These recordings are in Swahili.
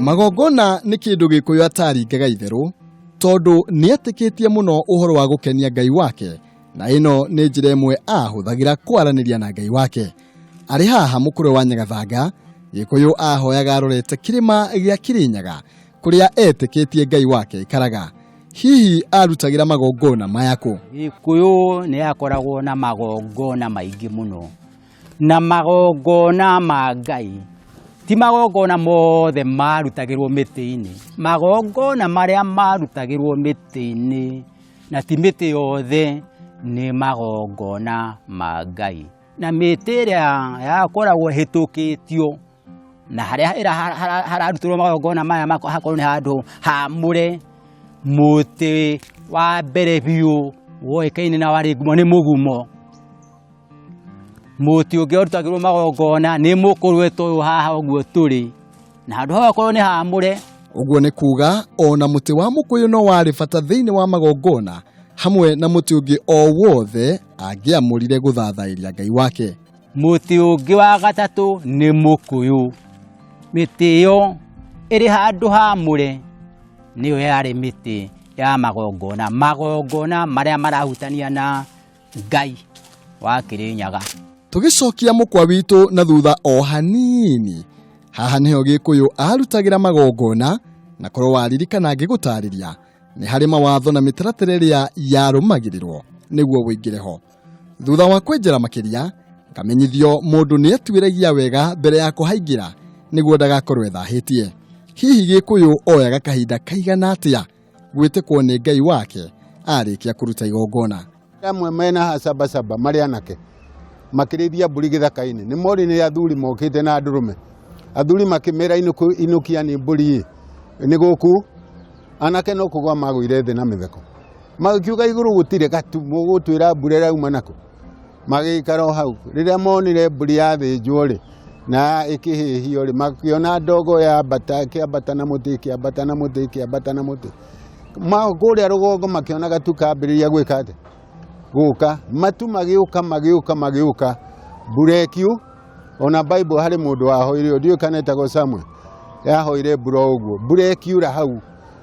Magongona nĩ kĩndũ Gĩkũyũ ataringaga itherũ tondũ nĩetĩkĩtie mũno ũhoro wa gũkenia Ngai wake, na ĩno nĩ njĩra ĩmwe ahũthagĩra kwaranĩria na Ngai wake. Arĩ haha mũkũrwe wa Nyagathanga, Gĩkũyũ ahoyaga arorete kĩrĩma gĩa Kirinyaga kũrĩa etĩkĩtie Ngai wake ikaraga. Hihi arutagĩra magongona maya kũ? Gĩkũyũ nĩ akoragwo na magongona maingĩ mũno, na magongona ma Ngai ti magongona mothe marutagĩrwo mĩtĩ-inĩ. Magongona marĩa marutagĩrwo mĩtĩ-inĩ, na ti mĩtĩ yothe, nĩ magongona ma Ngai. Na mĩtĩ ĩrĩa yakoragwo ĩhĩtũkĩtio na harĩa hararutĩrwo magongona maya hakorwo nĩ handũ haamũre. Mũtĩ wa mbere biũ woĩkaine na warĩ ngumo nĩ mũgumo. Mũtĩ ũngĩ ũrutagĩrwo magongona nĩ mũkũrwe ta ũyũ haha ũguo tũrĩ, na handũ hau hakorwo nĩ haamũre. Ũguo nĩ kuga ona mũtĩ wa mũkũyũ no warĩ bata thĩinĩ wa magongona, hamwe na mũtĩ ũngĩ o wothe angĩamũrire gũthathairia Ngai wake. Mũtĩ ũngĩ wa gatatũ nĩ mũkũyũ. Mĩtĩ ĩyo ĩrĩ handũ haamũre nĩyo yarĩ mĩtĩ ya magongona, magongona marĩa marahutania na Ngai wa Kirinyaga. Tũgĩcokia mũkwa witũ na thutha o hanini, haha nĩho Gĩkũyũ arutagĩra magongona, na korwo waririkana ngĩgũtarĩria nĩ harĩ mawatho na mĩtaratara ĩrĩa yarũmagĩrĩrwo nĩguo wĩingĩre ho. Thutha wa kwenjera makĩria, ngamenyithio mũndũ nĩ atuĩragia wega mbere ya kũhaingĩra nĩguo ndagakorwo ethahĩtie. Hihi Gĩkũyũ oyaga kahinda kaigana atĩa gwĩtĩkwo nĩ Ngai wake arĩkia kũruta igongona? Amwe mena sabasaba marĩ anake makĩrĩithia mbũri gĩthaka-inĩ, nĩ mori nĩ athuri mokĩte na ndũrũme. Athuri makĩmera inukia nĩ mbũri nĩ gũkũ, anake no kũgwa magũire thĩ na mĩtheko. Magĩkiuga igũrũ gũtirĩ gatu mũgũtwĩra mbura ĩrauma nakũ. Magĩikara o hau, rĩrĩa monire mbũri yathĩnjwo rĩ na ĩkĩhĩhio rĩ, makĩona ndogo ya mbata ĩkĩambata na mũtĩ, ĩkĩambata na mũtĩ, ĩkĩambata na mũtĩ. Kũrĩa rũgongo makĩona gatu kambĩrĩria gwĩka atĩ gũka, matu magĩũka mbura ĩkiu. Ona Bible harĩ mũndũ wahoire, ndiũĩ kana etagwo Samuel, yahoire mbura ũguo, mbura ĩkiura hau,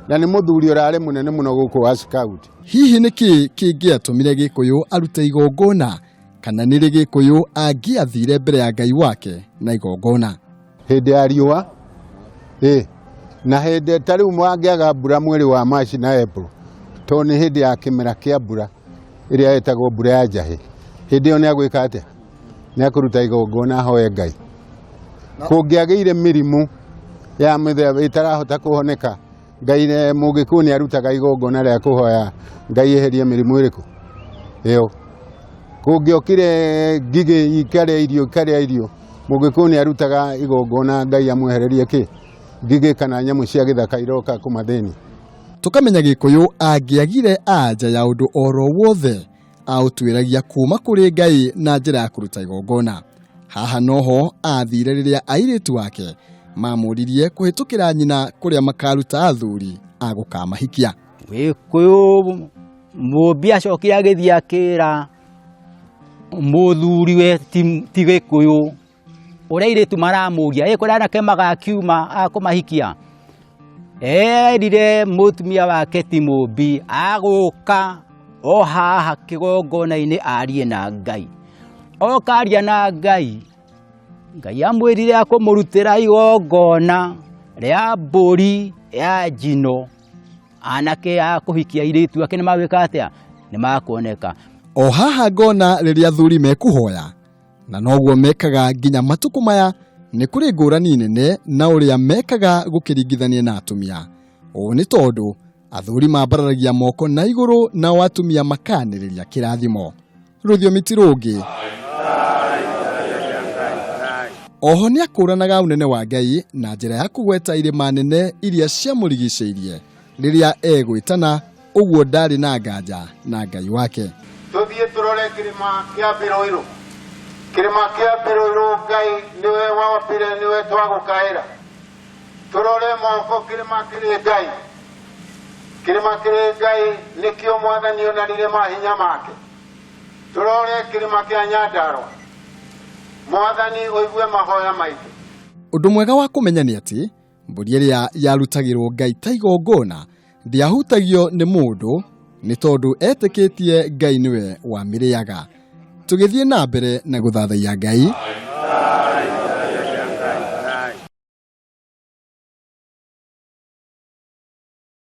na nĩ mũthuri ũrarĩ mũnene mũno gũkũ wa scout. Hihi nĩkĩ kĩngĩatũmire Gĩkũyũ arute igongona, kana nĩrĩ Gĩkũyũ angĩathire mbere ya Ngai wake na igongona? Hĩndĩ ya riũa, na hĩndĩ ta rĩu mangĩaga mbura mweri wa Machi na April, to nĩ hĩndĩ ya kĩmera kĩa mbura ĩrĩa ĩtagwo mbura ya njahĩ. Hĩndĩ ĩyo nĩ agwĩka atĩa? Nĩ akũruta igongona ahoe Ngai. Kũngĩagĩire mĩrimũ ya mĩthemba ĩtarahota kũhoneka, Ngai Mũgĩkũyũ nĩ arutaga igongona rĩa kũhoya Ngai eherie mĩrimũ ĩrĩkũ ĩyo. Kũngĩokire ngigĩ ikarĩa irio, Mũgĩkũyũ nĩ arutaga igongona Ngai amwehererie kĩ? Ngigĩ kana nyamũ cia gĩthaka iroka kũmathĩni. Tũkamenya Gĩkũyũ angĩagire anja ya ũndũ oro wothe aũtuĩragia kuma kũrĩ Ngai na njĩra ya kũruta igongona. Haha noho athire rĩrĩa airĩtu wake mamũririe kũhĩtũkĩra nyina kũrĩa makaruta athuri agũkamahikia. Gĩkũyũ mũmbi acokire agĩthiĩ akĩra mũthuriwe ti Gĩkũyũ ũrĩa airĩtu maramũria kũrĩa anake magakiuma akũmahikia. Erire mũtumia wake ti mũmbi agũka o haha kĩgongona-inĩ arie na Ngai. Oka aria na Ngai, Ngai amwĩrire akũmũrutĩra igongona rĩa mbũri ya njino. Anake akũhikia airĩtu ake nĩ magwĩka atĩa? Nĩ makuoneka. O haha ngona rĩrĩa athuri mekũhoya, na noguo mekaga nginya matukũ maya, nĩ kũrĩ ngũrani nene na ũrĩa mekaga gũkĩringithania na atumia. Ũũ nĩ tondũ athuri mambararagia moko na igũrũ nao atumia makanĩrĩria kĩrathimo. Rũthiomi ti rũngĩ. Oho nĩ akũranaga ũnene wa Ngai na njĩra ya kũgweta irĩma nene iria ciamũrigicĩirie rĩrĩa egwĩtana ũguo ndarĩ na nganja na Ngai wake. Tũthiĩ tũrore kĩrĩma kĩa Mbĩrũirũ. Kĩrĩma kĩa Mbĩrũirũ Ngai nĩwe wapire, nĩwe twagũkaĩra. Tũrore moko kĩrĩma kĩrĩ Ngai. Kĩrĩma kĩrĩ Ngai nĩkĩo Mwathani onanire mahinya make. Tũrore kĩrĩma kĩa Nyandarua. Mwathani ũigue mahoya maitũ. Ũndũ mwega wa kũmenya nĩ atĩ mbũri ĩrĩa yarutagĩrwo Ngai ta igongona ndiahutagio nĩ mũndũ nĩ tondũ etĩkĩtie Ngai nĩwe wamĩrĩaga. Tũgĩthiĩ na mbere na gũthathaiya Ngai,